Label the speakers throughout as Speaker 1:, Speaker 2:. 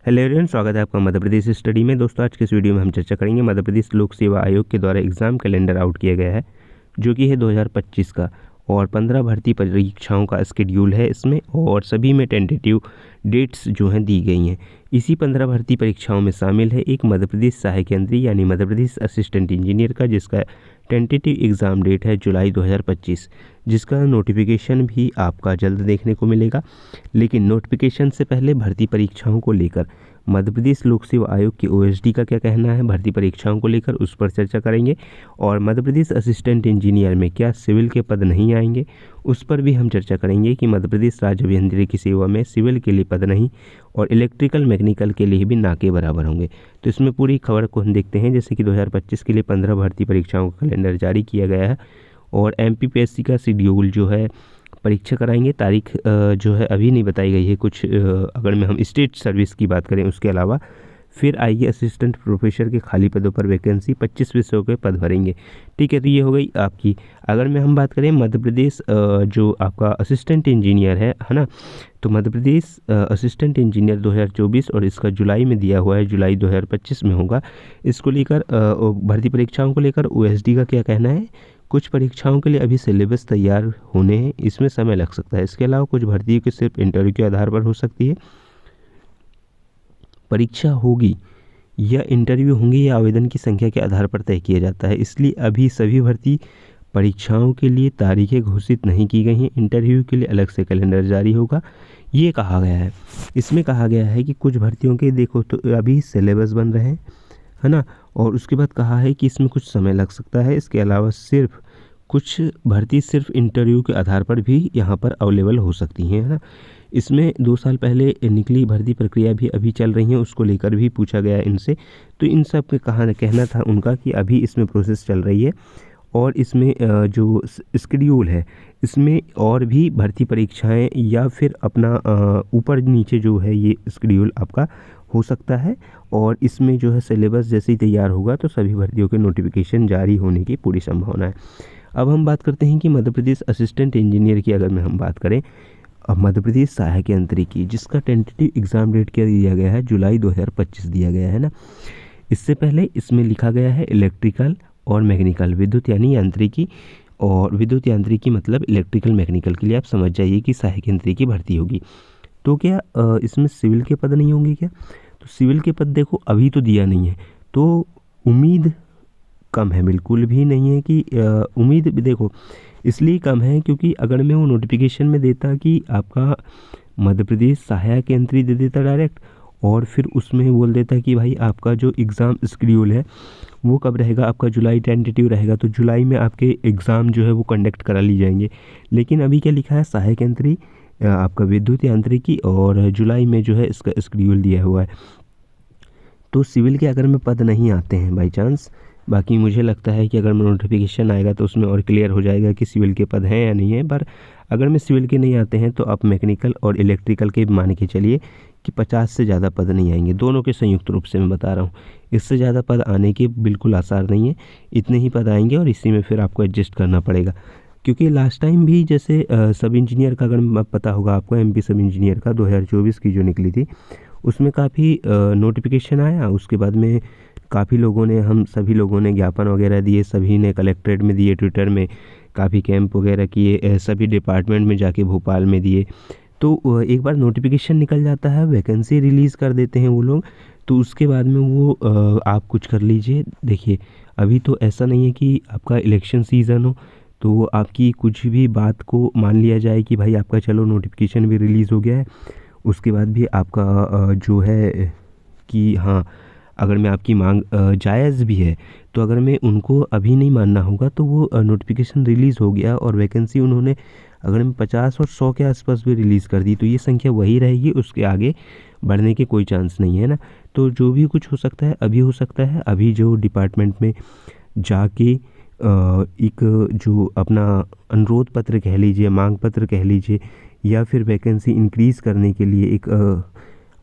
Speaker 1: Hello everyone, स्वागत है आपका मध्य प्रदेश स्टडी में। दोस्तों, आज के इस वीडियो में हम चर्चा करेंगे मध्य प्रदेश लोक सेवा आयोग के द्वारा एग्ज़ाम कैलेंडर आउट किया गया है जो कि है 2025 का, और 15 भर्ती परीक्षाओं का स्केड्यूल है इसमें, और सभी में टेंटेटिव डेट्स जो हैं दी गई हैं। इसी 15 भर्ती परीक्षाओं में शामिल है एक मध्य प्रदेश सहायक यंत्री यानी मध्य प्रदेश असिस्टेंट इंजीनियर का, जिसका टेंटेटिव एग्ज़ाम डेट है जुलाई 2025, जिसका नोटिफिकेशन भी आपका जल्द देखने को मिलेगा। लेकिन नोटिफिकेशन से पहले भर्ती परीक्षाओं को लेकर मध्य प्रदेश लोक सेवा आयोग के ओएसडी का क्या कहना है भर्ती परीक्षाओं को लेकर, उस पर चर्चा करेंगे। और मध्य प्रदेश असिस्टेंट इंजीनियर में क्या सिविल के पद नहीं आएंगे, उस पर भी हम चर्चा करेंगे कि मध्य प्रदेश राज्य अभियांत्रिकी सेवा में सिविल के लिए पद नहीं और इलेक्ट्रिकल मैकेनिकल के लिए भी ना के बराबर होंगे। तो इसमें पूरी खबर को हम देखते हैं। जैसे कि 2025 के लिए 15 भर्ती परीक्षाओं का कैलेंडर जारी किया गया है, और एमपीपीएससी का शेड्यूल जो है परीक्षा कराएंगे। तारीख जो है अभी नहीं बताई गई है कुछ, अगर मैं हम स्टेट सर्विस की बात करें उसके अलावा। फिर आइए असिस्टेंट प्रोफेसर के खाली पदों पर वैकेंसी 25 विषयों के पद भरेंगे। ठीक है, तो ये हो गई आपकी। अगर मैं हम बात करें मध्य प्रदेश जो आपका असिस्टेंट इंजीनियर है ना, तो मध्य प्रदेश असिस्टेंट इंजीनियर 2024 और इसका जुलाई में दिया हुआ है, जुलाई 2025 में होगा। इसको लेकर भर्ती परीक्षाओं को लेकर ओएसडी का क्या कहना है। कुछ परीक्षाओं के लिए अभी सिलेबस तैयार होने हैं, इसमें समय लग सकता है। इसके अलावा कुछ भर्तियों की सिर्फ इंटरव्यू के आधार पर हो सकती है। परीक्षा होगी या इंटरव्यू होंगे या आवेदन की संख्या के आधार पर तय किया जाता है, इसलिए अभी सभी भर्ती परीक्षाओं के लिए तारीखें घोषित नहीं की गई हैं। इंटरव्यू के लिए अलग से कैलेंडर जारी होगा, ये कहा गया है। इसमें कहा गया है कि कुछ भर्तियों के देखो तो अभी सिलेबस बन रहे हैं, है ना, और उसके बाद कहा है कि इसमें कुछ समय लग सकता है। इसके अलावा सिर्फ कुछ भर्ती सिर्फ इंटरव्यू के आधार पर भी यहाँ पर अवेलेबल हो सकती हैं, है ना। इसमें 2 साल पहले निकली भर्ती प्रक्रिया भी अभी चल रही है, उसको लेकर भी पूछा गया इनसे। तो इन सब के कहना था उनका कि अभी इसमें प्रोसेस चल रही है, और इसमें जो शेड्यूल है इसमें और भी भर्ती परीक्षाएं या फिर अपना ऊपर नीचे जो है ये शेड्यूल आपका हो सकता है। और इसमें जो है सिलेबस जैसे ही तैयार होगा तो सभी भर्तियों के नोटिफिकेशन जारी होने की पूरी संभावना है। अब हम बात करते हैं कि मध्य प्रदेश असिस्टेंट इंजीनियर की अगर हम बात करें, अब मध्य प्रदेश सहायक यंत्रिकी जिसका टेंटेटिव एग्ज़ाम डेट क्या दिया गया है, जुलाई 2025 दिया गया है ना। इससे पहले इसमें लिखा गया है इलेक्ट्रिकल और मैकेनिकल, विद्युत यानी यांत्रिकी, और विद्युत यांत्रिकी मतलब इलेक्ट्रिकल मैकेनिकल के लिए आप समझ जाइए कि सहायक यंत्रिकी भर्ती होगी। तो क्या इसमें सिविल के पद नहीं होंगे क्या? तो सिविल के पद देखो अभी तो दिया नहीं है, तो उम्मीद कम है, बिल्कुल भी नहीं है कि उम्मीद भी देखो इसलिए कम है क्योंकि अगर मैं वो नोटिफिकेशन में देता कि आपका मध्य प्रदेश सहायक यंत्री दे देता डायरेक्ट, और फिर उसमें बोल देता कि भाई आपका जो एग्ज़ाम शेड्यूल है वो कब रहेगा, आपका जुलाई टेंटेटिव रहेगा, तो जुलाई में आपके एग्ज़ाम जो है वो कंडक्ट करा ली जाएंगे। लेकिन अभी क्या लिखा है, सहायक यंत्री आपका विद्युत यांत्रिकी, और जुलाई में जो है इसका शेड्यूल दिया हुआ है। तो सिविल के अगर में पद नहीं आते हैं बाई चांस, बाकी मुझे लगता है कि अगर मैं नोटिफिकेशन आएगा तो उसमें और क्लियर हो जाएगा कि सिविल के पद हैं या नहीं है। पर अगर में सिविल के नहीं आते हैं तो आप मैकेनिकल और इलेक्ट्रिकल के मान के चलिए कि 50 से ज़्यादा पद नहीं आएंगे, दोनों के संयुक्त रूप से मैं बता रहा हूँ। इससे ज़्यादा पद आने के बिल्कुल आसार नहीं है, इतने ही पद आएंगे और इसी में फिर आपको एडजस्ट करना पड़ेगा। क्योंकि लास्ट टाइम भी जैसे सब इंजीनियर का अगर पता होगा आपको, एमपी सब इंजीनियर का 2024 की जो निकली थी उसमें काफ़ी नोटिफिकेशन आया, उसके बाद में काफ़ी लोगों ने, हम सभी लोगों ने ज्ञापन वगैरह दिए, सभी ने कलेक्ट्रेट में दिए, ट्विटर में काफ़ी कैंप वगैरह किए, सभी डिपार्टमेंट में जाके भोपाल में दिए। तो एक बार नोटिफिकेशन निकल जाता है, वैकेंसी रिलीज़ कर देते हैं वो लोग, तो उसके बाद में वो आप कुछ कर लीजिए। देखिए अभी तो ऐसा नहीं है कि आपका इलेक्शन सीज़न हो तो आपकी कुछ भी बात को मान लिया जाए कि भाई आपका चलो नोटिफिकेशन भी रिलीज़ हो गया है, उसके बाद भी आपका जो है कि हाँ अगर मैं आपकी मांग जायज़ भी है, तो अगर मैं उनको अभी नहीं मानना होगा तो वो नोटिफिकेशन रिलीज़ हो गया और वैकेंसी उन्होंने अगर मैं 50 और 100 के आसपास भी रिलीज़ कर दी तो ये संख्या वही रहेगी, उसके आगे बढ़ने के कोई चांस नहीं है ना। तो जो भी कुछ हो सकता है अभी हो सकता है। अभी जो डिपार्टमेंट में जाके एक जो अपना अनुरोध पत्र कह लीजिए, मांग पत्र कह लीजिए, या फिर वैकेंसी इंक्रीज़ करने के लिए एक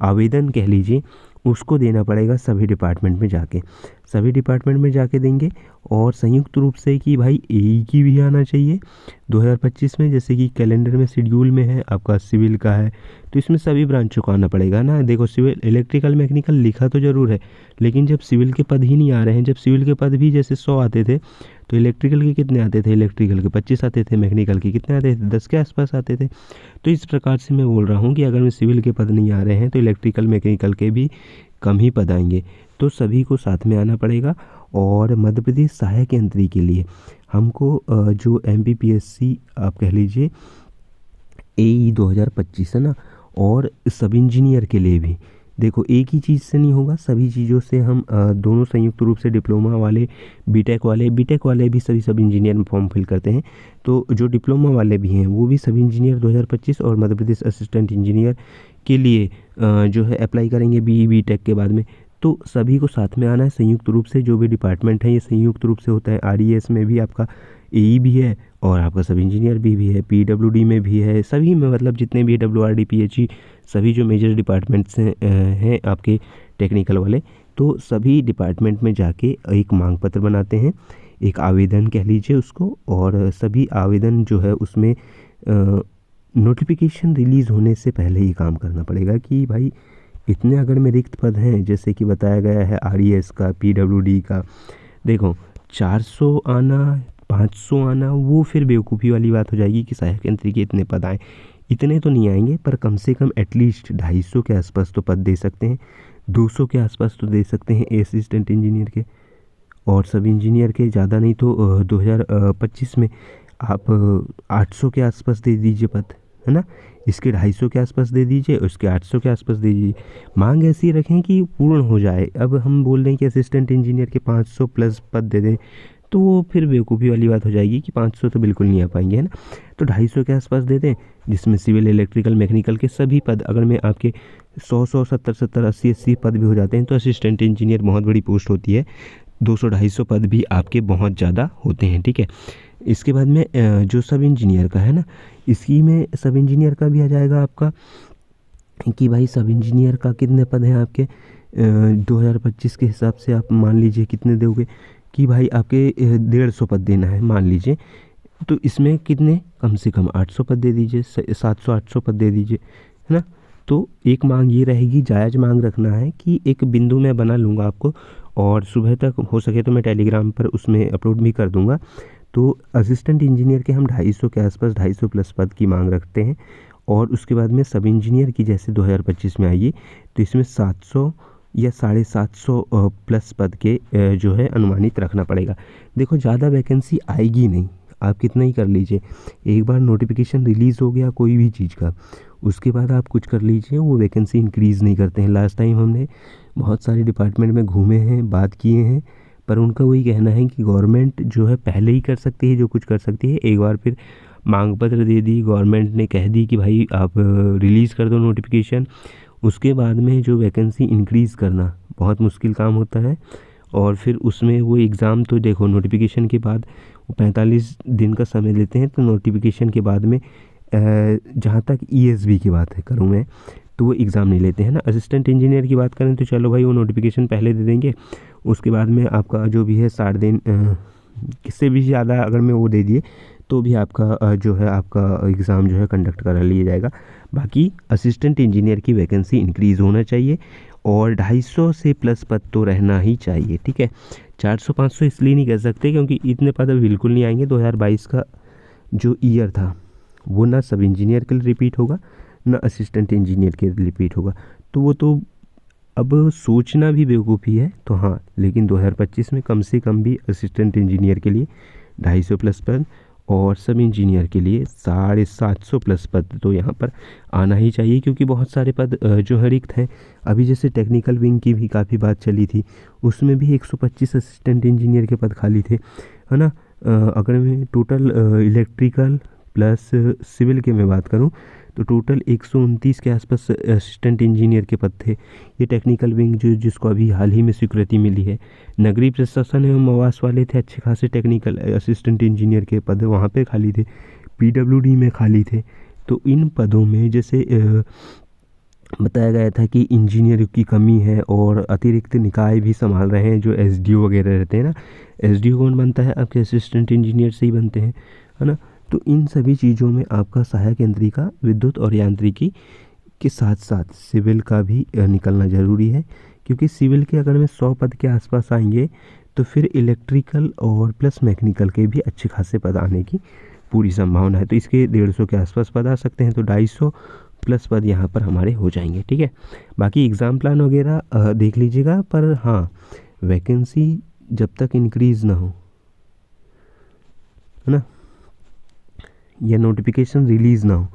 Speaker 1: आवेदन कह लीजिए, उसको देना पड़ेगा सभी डिपार्टमेंट में जाके, सभी डिपार्टमेंट में जाके देंगे। और संयुक्त रूप से कि भाई एई की भी आना चाहिए 2025 में, जैसे कि कैलेंडर में शेड्यूल में है आपका सिविल का है, तो इसमें सभी ब्रांचों को आना पड़ेगा ना। देखो सिविल इलेक्ट्रिकल मैकेनिकल लिखा तो ज़रूर है, लेकिन जब सिविल के पद ही नहीं आ रहे हैं, जब सिविल के पद भी जैसे 100 आते थे तो इलेक्ट्रिकल के कितने आते थे, इलेक्ट्रिकल के 25 आते थे, मैकेनिकल के कितने आते थे, 10 के आसपास आते थे। तो इस प्रकार से मैं बोल रहा हूँ कि अगर में सिविल के पद नहीं आ रहे हैं तो इलेक्ट्रिकल मैकेनिकल के भी कम ही पद आएंगे, तो सभी को साथ में आना पड़ेगा। और मध्य प्रदेश सहायक यंत्री के लिए हमको जो MPPSC आप कह लीजिए AE 2025 है ना, और सब इंजीनियर के लिए भी देखो एक ही चीज़ से नहीं होगा, सभी चीज़ों से हम दोनों संयुक्त रूप से डिप्लोमा वाले, बीटेक वाले भी सभी सब इंजीनियर में फॉर्म फिल करते हैं। तो जो डिप्लोमा वाले भी हैं वो भी सब इंजीनियर 2025 और मध्य प्रदेश असिस्टेंट इंजीनियर के लिए जो है अप्लाई करेंगे बीटेक के बाद में। तो सभी को साथ में आना है संयुक्त रूप से, जो भी डिपार्टमेंट है ये संयुक्त रूप से होता है। RES में भी आपका AE भी है और आपका सब इंजीनियर भी है, PWD में भी है, सभी में मतलब जितने भी WRD PHE सभी जो मेजर डिपार्टमेंट्स हैं आपके टेक्निकल वाले, तो सभी डिपार्टमेंट में जाके एक मांग पत्र बनाते हैं, एक आवेदन कह लीजिए उसको। और सभी आवेदन जो है उसमें नोटिफिकेशन रिलीज़ होने से पहले ही काम करना पड़ेगा कि भाई इतने अगर में रिक्त पद हैं, जैसे कि बताया गया है RES का, PWD का, देखो 400 आना 500 आना वो फिर बेवकूफ़ी वाली बात हो जाएगी कि सहायक यंत्री के इतने पद आए। इतने तो नहीं आएंगे पर कम से कम एटलीस्ट 250 के आसपास तो पद दे सकते हैं, 200 के आसपास तो दे सकते हैं असिस्टेंट इंजीनियर के, और सब इंजीनियर के ज़्यादा नहीं तो 2025 में आप 800 के आसपास दे दीजिए पद, है ना। इसके 250 के आसपास दे दीजिए, उसके 800 के आसपास दे दीजिए। मांग ऐसी रखें कि पूर्ण हो जाए। अब हम बोल रहे हैं कि असिस्टेंट इंजीनियर के 500 प्लस पद दे दें तो वो फिर बेवकूफ़ी वाली बात हो जाएगी कि 500 तो बिल्कुल नहीं आ पाएंगे, है ना। तो 250 के आसपास दे दें, जिसमें सिविल इलेक्ट्रिकल मैकेनिकल के सभी पद, अगर मैं आपके 100 70 80 पद भी हो जाते हैं तो असिस्टेंट इंजीनियर बहुत बड़ी पोस्ट होती है, 200-250 पद भी आपके बहुत ज़्यादा होते हैं, ठीक है। इसके बाद में जो सब इंजीनियर का है ना, इसी में सब इंजीनियर का भी आ जाएगा आपका कि भाई सब इंजीनियर का कितने पद हैं आपके 2025 के हिसाब से। आप मान लीजिए कितने दोगे कि भाई आपके 150 पद देना है मान लीजिए, तो इसमें कितने कम से कम 800 पद दे दीजिए, 700-800 पद दे दीजिए, है ना। तो एक मांग ये रहेगी, जायज़ मांग रखना है कि एक बिंदु मैं बना लूँगा आपको, और सुबह तक हो सके तो मैं टेलीग्राम पर उसमें अपलोड भी कर दूँगा। तो असिस्टेंट इंजीनियर के हम 250 के आसपास 250 प्लस पद की मांग रखते हैं। और उसके बाद में सब इंजीनियर की जैसे 2025 में आइए तो इसमें 700 या 750 प्लस पद के जो है अनुमानित रखना पड़ेगा। देखो ज़्यादा वैकेंसी आएगी नहीं, आप कितना ही कर लीजिए, एक बार नोटिफिकेशन रिलीज़ हो गया कोई भी चीज़ का, उसके बाद आप कुछ कर लीजिए, वो वैकेंसी इंक्रीज़ नहीं करते हैं। लास्ट टाइम हमने बहुत सारे डिपार्टमेंट में घूमे हैं, बात किए हैं, पर उनका वही कहना है कि गवर्नमेंट जो है पहले ही कर सकती है जो कुछ कर सकती है। एक बार फिर मांग पत्र दे दी, गवर्नमेंट ने कह दी कि भाई आप रिलीज़ कर दो नोटिफिकेशन, उसके बाद में जो वैकेंसी इंक्रीज़ करना बहुत मुश्किल काम होता है। और फिर उसमें वो एग्ज़ाम तो देखो नोटिफिकेशन के बाद वो 45 दिन का समय लेते हैं, तो नोटिफिकेशन के बाद में जहाँ तक ESB की बात है करूँ मैं, तो वो एग्ज़ाम नहीं लेते हैं ना। असिस्टेंट इंजीनियर की बात करें तो चलो भाई वो नोटिफिकेशन पहले दे देंगे, उसके बाद में आपका जो भी है 60 दिन किससे भी ज़्यादा अगर मैं वो दे दिए तो भी आपका जो है आपका एग्ज़ाम जो है कंडक्ट करा लिया जाएगा। बाकी असिस्टेंट इंजीनियर की वैकेंसी इंक्रीज़ होना चाहिए और 250 से प्लस पद तो रहना ही चाहिए, ठीक है। 400-500 इसलिए नहीं कह सकते क्योंकि इतने पद बिल्कुल नहीं आएंगे। 2022 का जो ईयर था वो ना सब इंजीनियर के लिए रिपीट होगा ना असिस्टेंट इंजीनियर के लिए रिपीट होगा, तो वो तो अब सोचना भी बेवकूफ़ी है। तो हाँ, लेकिन 2025 में कम से कम भी असिस्टेंट इंजीनियर के लिए 250 प्लस पद और सब इंजीनियर के लिए 750 प्लस पद तो यहाँ पर आना ही चाहिए, क्योंकि बहुत सारे पद जो है रिक्त हैं। अभी जैसे टेक्निकल विंग की भी काफ़ी बात चली थी, उसमें भी 125 असिस्टेंट इंजीनियर के पद खाली थे, है ना। अगर मैं टोटल इलेक्ट्रिकल प्लस सिविल के मैं बात करूँ तो टोटल 129 के आसपास असिस्टेंट इंजीनियर के पद थे। ये टेक्निकल विंग जिसको अभी हाल ही में स्वीकृति मिली है, नगरीय प्रशासन एवं आवास वाले थे, अच्छे खासे टेक्निकल असिस्टेंट इंजीनियर के पद वहाँ पे खाली थे, PWD में खाली थे। तो इन पदों में जैसे बताया गया था कि इंजीनियर की कमी है और अतिरिक्त निकाय भी संभाल रहे हैं जो एसडीओ वगैरह रहते हैं ना। एसडीओ कौन बनता है? आपके असिस्टेंट इंजीनियर से ही बनते हैं, है ना। तो इन सभी चीज़ों में आपका सहायक यंत्रिका, विद्युत और यांत्रिकी के साथ साथ सिविल का भी निकलना ज़रूरी है, क्योंकि सिविल के अगर में 100 पद के आसपास आएंगे तो फिर इलेक्ट्रिकल और प्लस मैकेनिकल के भी अच्छे खासे पद आने की पूरी संभावना है। तो इसके 150 के आसपास पद आ सकते हैं, तो 250 प्लस पद यहाँ पर हमारे हो जाएंगे, ठीक है। बाकी एग्ज़ाम प्लान वगैरह देख लीजिएगा, पर हाँ, वैकेंसी जब तक इंक्रीज़ ना हो, है ना, या नोटिफिकेशन रिलीज़ ना हो,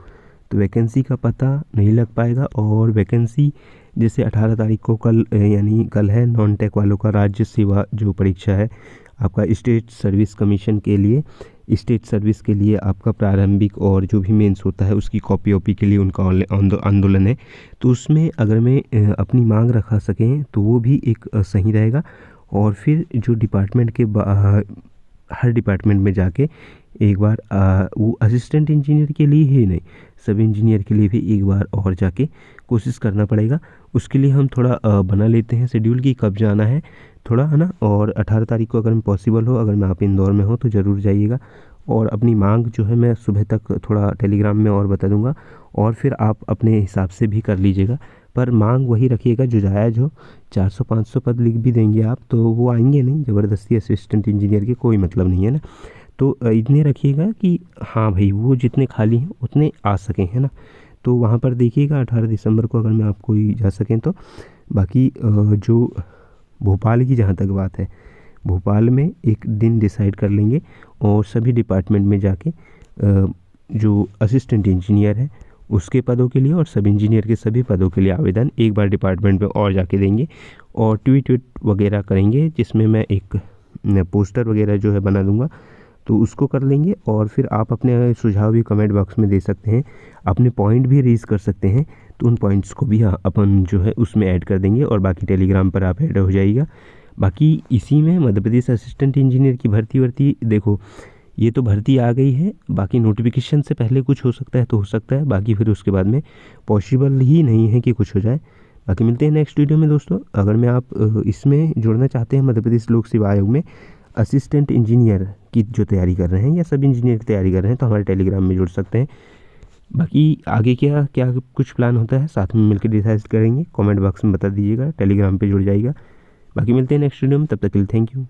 Speaker 1: तो वैकेंसी का पता नहीं लग पाएगा। और वैकेंसी जैसे 18 तारीख को कल यानी कल है नॉन टेक वालों का राज्य सेवा जो परीक्षा है आपका स्टेट सर्विस कमीशन के लिए, स्टेट सर्विस के लिए आपका प्रारंभिक और जो भी मेंस होता है उसकी कॉपी वॉपी के लिए उनका आंदोलन है। तो उसमें अगर मैं अपनी मांग रखा सकें तो वो भी एक सही रहेगा। और फिर जो डिपार्टमेंट के हर डिपार्टमेंट में जाके एक बार वो असिस्टेंट इंजीनियर के लिए ही नहीं, सब इंजीनियर के लिए भी एक बार और जाके कोशिश करना पड़ेगा। उसके लिए हम थोड़ा बना लेते हैं शेड्यूल कि कब जाना है थोड़ा, है ना। और 18 तारीख को अगर मैं पॉसिबल हो, अगर मैं आप इंदौर में हो तो ज़रूर जाइएगा। और अपनी मांग जो है मैं सुबह तक थोड़ा टेलीग्राम में और बता दूंगा, और फिर आप अपने हिसाब से भी कर लीजिएगा। पर मांग वही रखिएगा जो जायज़ हो। 400-500 पद लिख भी देंगे आप तो वो आएंगे नहीं, ज़बरदस्ती असिस्टेंट इंजीनियर के कोई मतलब नहीं है ना। तो इतने रखिएगा कि हाँ भाई वो जितने खाली हैं उतने आ सकें, है ना। तो वहाँ पर देखिएगा 18 दिसंबर को अगर मैं आपको ही जा सकें तो। बाकी जो भोपाल की जहाँ तक बात है, भोपाल में एक दिन डिसाइड कर लेंगे और सभी डिपार्टमेंट में जाके जो असिस्टेंट इंजीनियर है उसके पदों के लिए और सब इंजीनियर के सभी पदों के लिए आवेदन एक बार डिपार्टमेंट में और जाके देंगे। और ट्वीट वगैरह करेंगे जिसमें मैं एक पोस्टर वगैरह जो है बना दूंगा, तो उसको कर लेंगे। और फिर आप अपने सुझाव भी कमेंट बॉक्स में दे सकते हैं, अपने पॉइंट भी रेज़ कर सकते हैं, तो उन पॉइंट्स को भी हाँ अपन जो है उसमें ऐड कर देंगे। और बाकी टेलीग्राम पर आप ऐड हो जाइएगा। बाकी इसी में मध्य प्रदेश असिस्टेंट इंजीनियर की भर्ती देखो, ये तो भर्ती आ गई है, बाकी नोटिफिकेशन से पहले कुछ हो सकता है तो हो सकता है, बाकी फिर उसके बाद में पॉसिबल ही नहीं है कि कुछ हो जाए। बाकी मिलते हैं नेक्स्ट वीडियो में दोस्तों। अगर मैं आप इसमें जुड़ना चाहते हैं मध्य प्रदेश लोक सेवा आयोग में असिस्टेंट इंजीनियर की जो तैयारी कर रहे हैं या सब इंजीनियर की तैयारी कर रहे हैं तो हमारे टेलीग्राम में जुड़ सकते हैं। बाकी आगे क्या क्या कुछ प्लान होता है साथ में मिलकर डिसाइड करेंगे, कमेंट बॉक्स में बता दीजिएगा, टेलीग्राम पे जुड़ जाइएगा। बाकी मिलते हैं नेक्स्ट वीडियो में, तब तक के लिए थैंक यू।